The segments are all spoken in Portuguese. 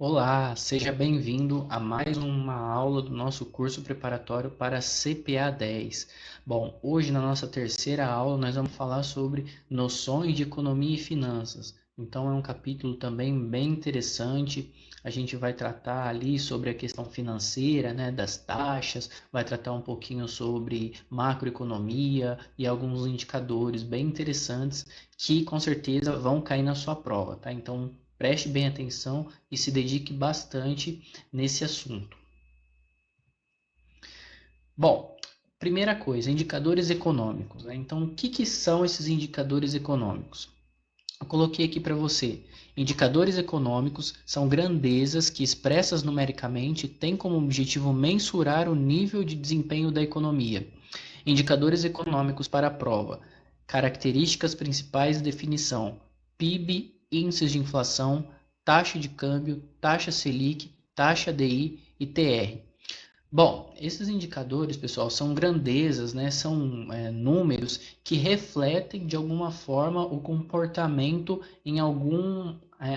Olá, seja bem-vindo a mais uma aula do nosso curso preparatório para CPA 10. Bom, hoje na nossa terceira aula nós vamos falar sobre noções de economia e finanças. Então é um capítulo também bem interessante. A gente vai tratar ali sobre a questão financeira, né, das taxas, vai tratar um pouquinho sobre macroeconomia e alguns indicadores bem interessantes que com certeza vão cair na sua prova, tá? Então preste bem atenção e se dedique bastante nesse assunto. Bom, primeira coisa, indicadores econômicos, né? Então, o que são esses indicadores econômicos? Eu coloquei aqui para você. Indicadores econômicos são grandezas que, expressas numericamente, têm como objetivo mensurar o nível de desempenho da economia. Indicadores econômicos para a prova. Características principais de definição: PIB, índices de inflação, taxa de câmbio, taxa Selic, taxa DI e TR. Bom, esses indicadores, pessoal, são grandezas, né? São números que refletem de alguma forma o comportamento em algum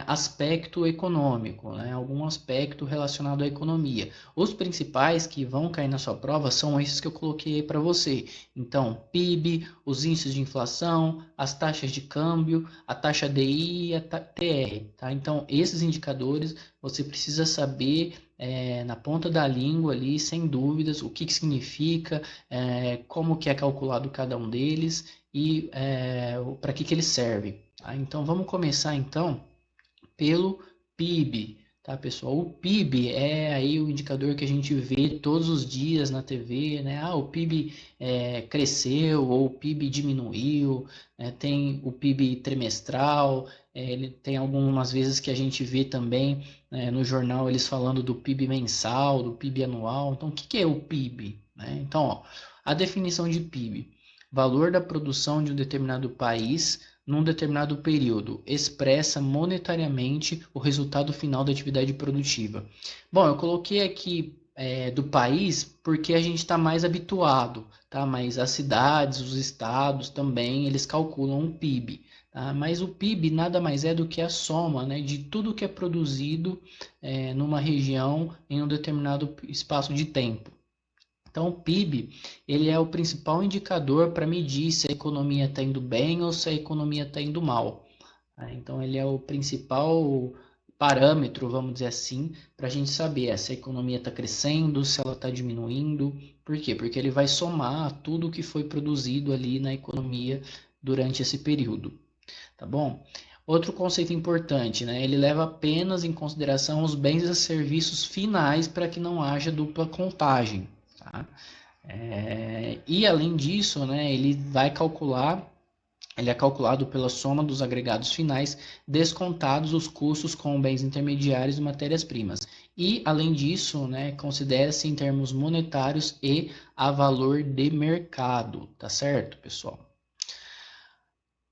aspecto econômico, né? Algum aspecto relacionado à economia. Os principais que vão cair na sua prova são esses que eu coloquei para você. Então, PIB, os índices de inflação, as taxas de câmbio, a taxa DI e a TR, tá? Então, esses indicadores você precisa saber na ponta da língua ali, sem dúvidas, o que significa, como que é calculado cada um deles e para que ele serve. Tá? Então, vamos começar então pelo PIB, tá, pessoal? O PIB é aí o indicador que a gente vê todos os dias na TV, né? Ah, o PIB cresceu ou o PIB diminuiu, né? Tem o PIB trimestral, ele tem algumas vezes que a gente vê também no jornal eles falando do PIB mensal, do PIB anual. Então, o que é o PIB? Né? Então, ó, a definição de PIB: valor da produção de um determinado país num determinado período, expressa monetariamente o resultado final da atividade produtiva. Bom, eu coloquei aqui do país porque a gente está mais habituado, tá? Mas as cidades, os estados também, eles calculam o PIB. Tá? Mas o PIB nada mais é do que a soma, né, de tudo que é produzido numa região em um determinado espaço de tempo. Então, o PIB, ele é o principal indicador para medir se a economia está indo bem ou se a economia está indo mal. Tá? Então, ele é o principal parâmetro, vamos dizer assim, para a gente saber se a economia está crescendo, se ela está diminuindo. Por quê? Porque ele vai somar tudo o que foi produzido ali na economia durante esse período. Tá bom? Outro conceito importante, né? Ele leva apenas em consideração os bens e serviços finais para que não haja dupla contagem. Tá? E além disso, né, ele é calculado pela soma dos agregados finais, descontados os custos com bens intermediários e matérias-primas. E, além disso, né, considera-se em termos monetários e a valor de mercado, tá certo, pessoal?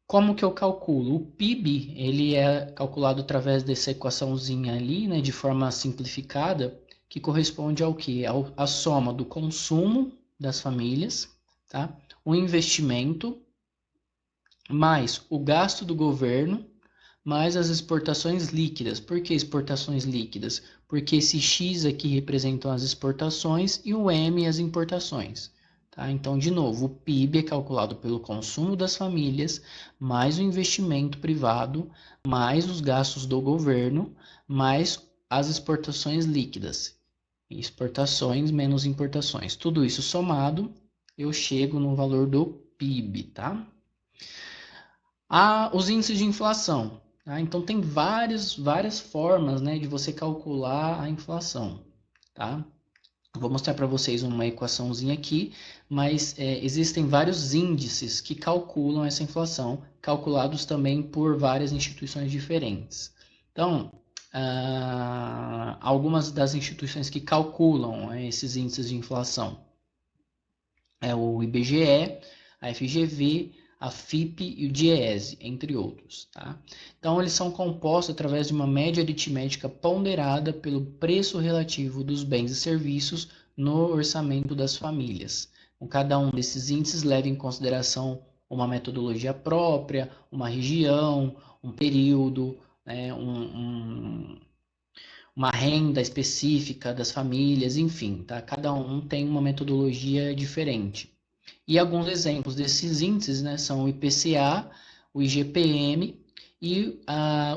Como que eu calculo? O PIB, ele é calculado através dessa equaçãozinha ali, né, de forma simplificada, que corresponde ao quê? A soma do consumo das famílias, tá? O investimento, mais o gasto do governo, mais as exportações líquidas. Por que exportações líquidas? Porque esse X aqui representam as exportações e o M as importações. Tá? Então, de novo, o PIB é calculado pelo consumo das famílias, mais o investimento privado, mais os gastos do governo, mais as exportações líquidas. Exportações menos importações. Tudo isso somado, eu chego no valor do PIB, tá? Os índices de inflação. Tá? Então, tem várias formas, né, de você calcular a inflação. Tá? Vou mostrar para vocês uma equaçãozinha aqui, mas existem vários índices que calculam essa inflação, calculados também por várias instituições diferentes. Então, algumas das instituições que calculam esses índices de inflação é o IBGE, a FGV, a FIPE e o DIEESE, entre outros. Tá? Então, eles são compostos através de uma média aritmética ponderada pelo preço relativo dos bens e serviços no orçamento das famílias. Então, cada um desses índices leva em consideração uma metodologia própria, uma região, um período, né, uma renda específica das famílias, enfim, tá? Cada um tem uma metodologia diferente. E alguns exemplos desses índices, né, são o IPCA, o IGPM e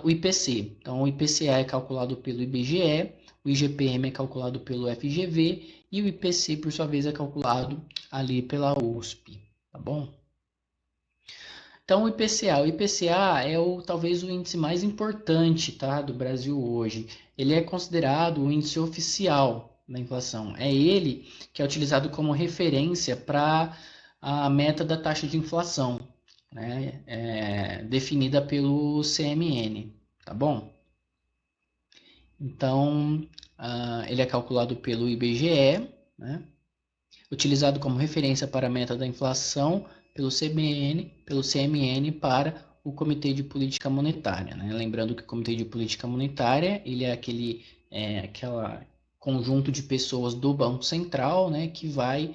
o IPC. Então, o IPCA é calculado pelo IBGE, o IGPM é calculado pelo FGV e o IPC, por sua vez, é calculado ali pela USP, tá bom? Então, o IPCA é talvez o índice mais importante, tá, do Brasil hoje. Ele é considerado o índice oficial da inflação. É ele que é utilizado como referência para a meta da taxa de inflação, né, definida pelo CMN, tá bom? Então, ele é calculado pelo IBGE, né, utilizado como referência para a meta da inflação pelo CMN para o Comitê de Política Monetária, né? Lembrando que o Comitê de Política Monetária ele é aquela conjunto de pessoas do Banco Central, né, que vai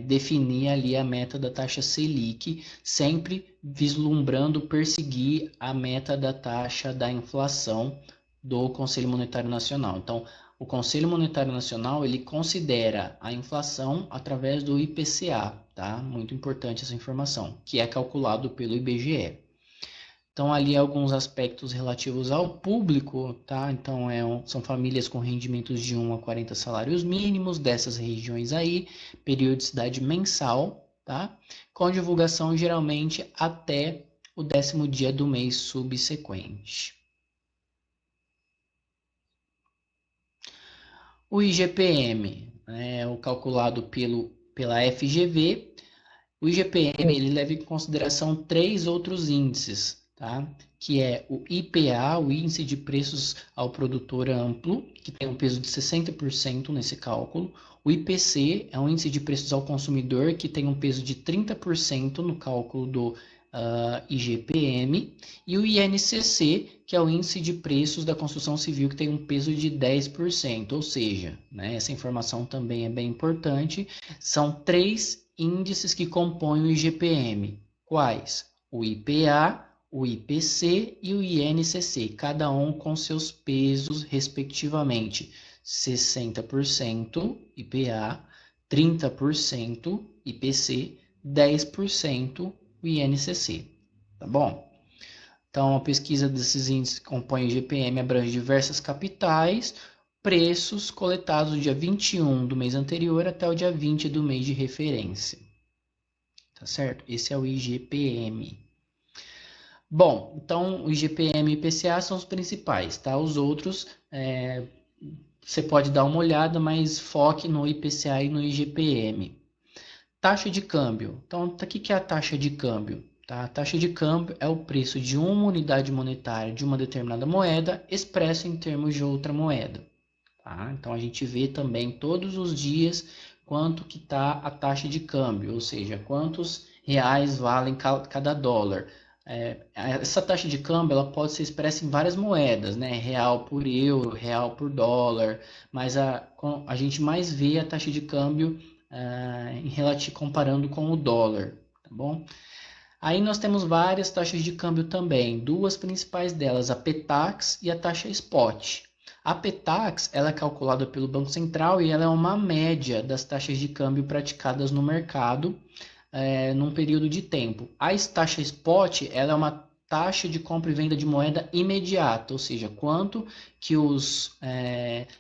definir ali a meta da taxa Selic, sempre vislumbrando perseguir a meta da taxa da inflação do Conselho Monetário Nacional. Então, o Conselho Monetário Nacional ele considera a inflação através do IPCA, tá? Muito importante essa informação, que é calculado pelo IBGE. Então, ali alguns aspectos relativos ao público, tá? Então, são famílias com rendimentos de 1 a 40 salários mínimos, dessas regiões aí, periodicidade mensal, tá? Com divulgação geralmente até o 10º dia do mês subsequente. O IGPM, o calculado pela FGV. O IGPM ele leva em consideração 3 outros índices, tá? Que é o IPA, o Índice de Preços ao Produtor Amplo, que tem um peso de 60% nesse cálculo. O IPC é um Índice de Preços ao Consumidor, que tem um peso de 30% no cálculo do IGPM. E o INCC, que é o Índice de Preços da Construção Civil, que tem um peso de 10%. Ou seja, né, essa informação também é bem importante. São 3 índices que compõem o IGPM. Quais? O IPA, o IPC e o INCC, cada um com seus pesos respectivamente. 60% IPA, 30% IPC, 10% o INCC. Tá bom? Então, a pesquisa desses índices que compõem o IGPM abrange diversas capitais, preços coletados do dia 21 do mês anterior até o dia 20 do mês de referência. Tá certo? Esse é o IGPM. Bom, então o IGPM e IPCA são os principais, tá? Os outros você pode dar uma olhada, mas foque no IPCA e no IGPM. Taxa de câmbio. Então, o que é a taxa de câmbio? Tá? A taxa de câmbio é o preço de uma unidade monetária de uma determinada moeda expresso em termos de outra moeda. Tá? Então, a gente vê também todos os dias quanto que está a taxa de câmbio, ou seja, quantos reais valem cada dólar. Essa taxa de câmbio ela pode ser expressa em várias moedas, né? Real por euro, real por dólar, mas a gente mais vê a taxa de câmbio comparando com o dólar, tá bom? Aí nós temos várias taxas de câmbio também, duas principais delas, a PETAX e a taxa Spot. A PETAX ela é calculada pelo Banco Central e ela é uma média das taxas de câmbio praticadas no mercado num período de tempo. A taxa Spot ela é uma taxa de compra e venda de moeda imediata, ou seja, quanto que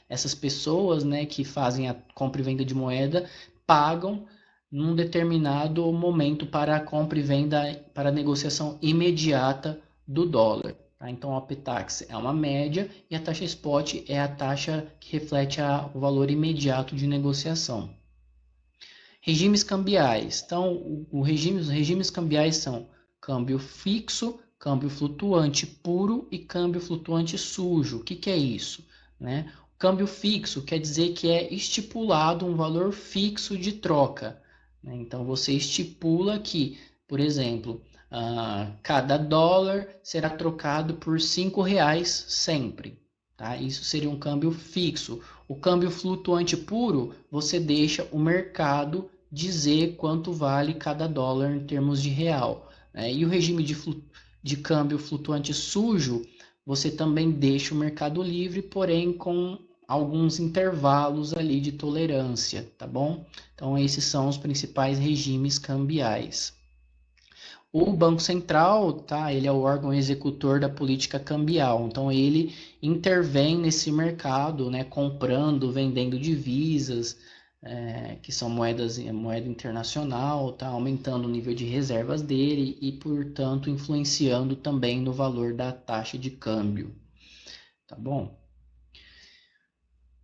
essas pessoas, né, que fazem a compra e venda de moeda pagam num determinado momento para a compra e venda, para a negociação imediata do dólar. Tá? Então, a PETAX é uma média e a taxa Spot é a taxa que reflete o valor imediato de negociação. Regimes cambiais. Então, os regimes cambiais são câmbio fixo, câmbio flutuante puro e câmbio flutuante sujo. O que é isso? Né? O câmbio fixo quer dizer que é estipulado um valor fixo de troca. Né? Então, você estipula que, por exemplo, cada dólar será trocado por R$ 5 sempre. Tá? Isso seria um câmbio fixo. O câmbio flutuante puro, você deixa o mercado dizer quanto vale cada dólar em termos de real. Né? E o regime de câmbio flutuante sujo, você também deixa o mercado livre, porém com alguns intervalos ali de tolerância, tá bom? Então, esses são os principais regimes cambiais. O Banco Central, tá? Ele é o órgão executor da política cambial. Então ele intervém nesse mercado, né? Comprando, vendendo divisas, que são moeda internacional, tá? Aumentando o nível de reservas dele e, portanto, influenciando também no valor da taxa de câmbio, tá bom?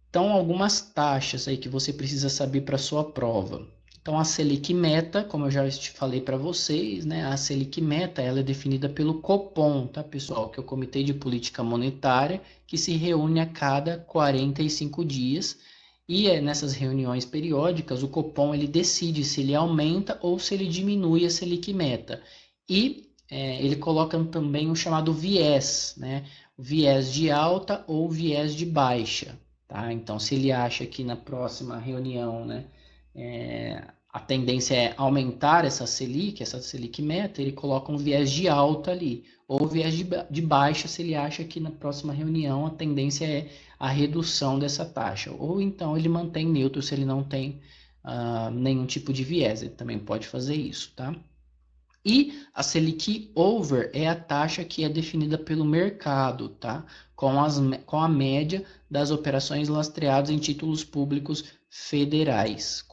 Então, algumas taxas aí que você precisa saber para sua prova. Então, a Selic Meta, como eu já falei para vocês, né? A Selic Meta, ela é definida pelo Copom, tá, pessoal? Que é o Comitê de Política Monetária, que se reúne a cada 45 dias. E nessas reuniões periódicas, o Copom ele decide se ele aumenta ou se ele diminui a Selic Meta. E ele coloca também o chamado viés, né? O viés de alta ou viés de baixa. Tá? Então, se ele acha que na próxima reunião, né, a tendência é aumentar essa Selic meta, ele coloca um viés de alta ali, ou viés de baixa se ele acha que na próxima reunião a tendência é a redução dessa taxa, ou então ele mantém neutro se ele não tem nenhum tipo de viés, ele também pode fazer isso, tá? E a Selic Over é a taxa que é definida pelo mercado, tá? Com a média das operações lastreadas em títulos públicos federais,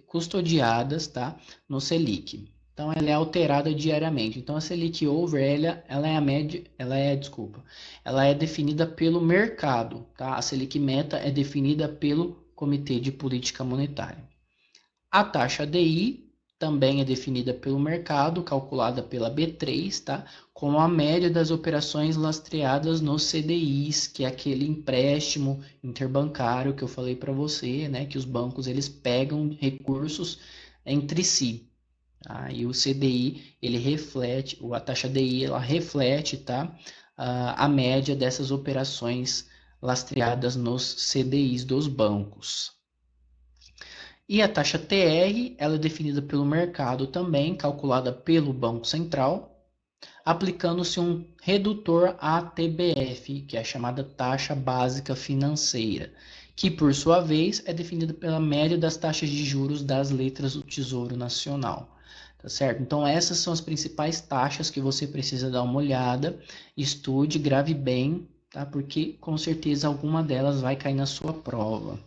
custodiadas, tá? No Selic. Então, ela é alterada diariamente. Então, a Selic Over, ela é a média, ela é definida pelo mercado, tá? A Selic Meta é definida pelo Comitê de Política Monetária. A taxa DI também é definida pelo mercado, calculada pela B3, tá? Com a média das operações lastreadas nos CDIs, que é aquele empréstimo interbancário que eu falei para você, né? Que os bancos eles pegam recursos entre si. Tá? E o CDI, ele reflete, a taxa DI, ela reflete, tá? A média dessas operações lastreadas nos CDIs dos bancos. E a taxa TR, ela é definida pelo mercado também, calculada pelo Banco Central, aplicando-se um redutor ATBF, que é a chamada taxa básica financeira, que por sua vez é definida pela média das taxas de juros das letras do Tesouro Nacional. Tá certo? Então essas são as principais taxas que você precisa dar uma olhada, estude, grave bem, tá? Porque com certeza alguma delas vai cair na sua prova.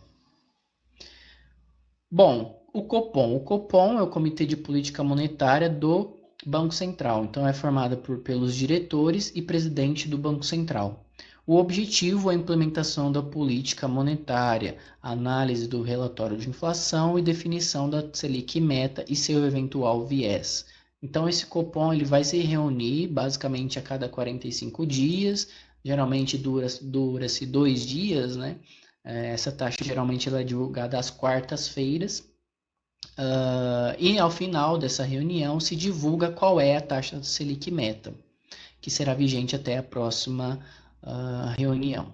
Bom, o Copom é o Comitê de Política Monetária do Banco Central. Então, é formado pelos diretores e presidente do Banco Central. O objetivo é a implementação da política monetária, análise do relatório de inflação e definição da Selic Meta e seu eventual viés. Então, esse Copom ele vai se reunir basicamente a cada 45 dias, geralmente dura-se 2 dias, né? Essa taxa geralmente ela é divulgada às quartas-feiras. E ao final dessa reunião se divulga qual é a taxa da Selic Meta, que será vigente até a próxima reunião.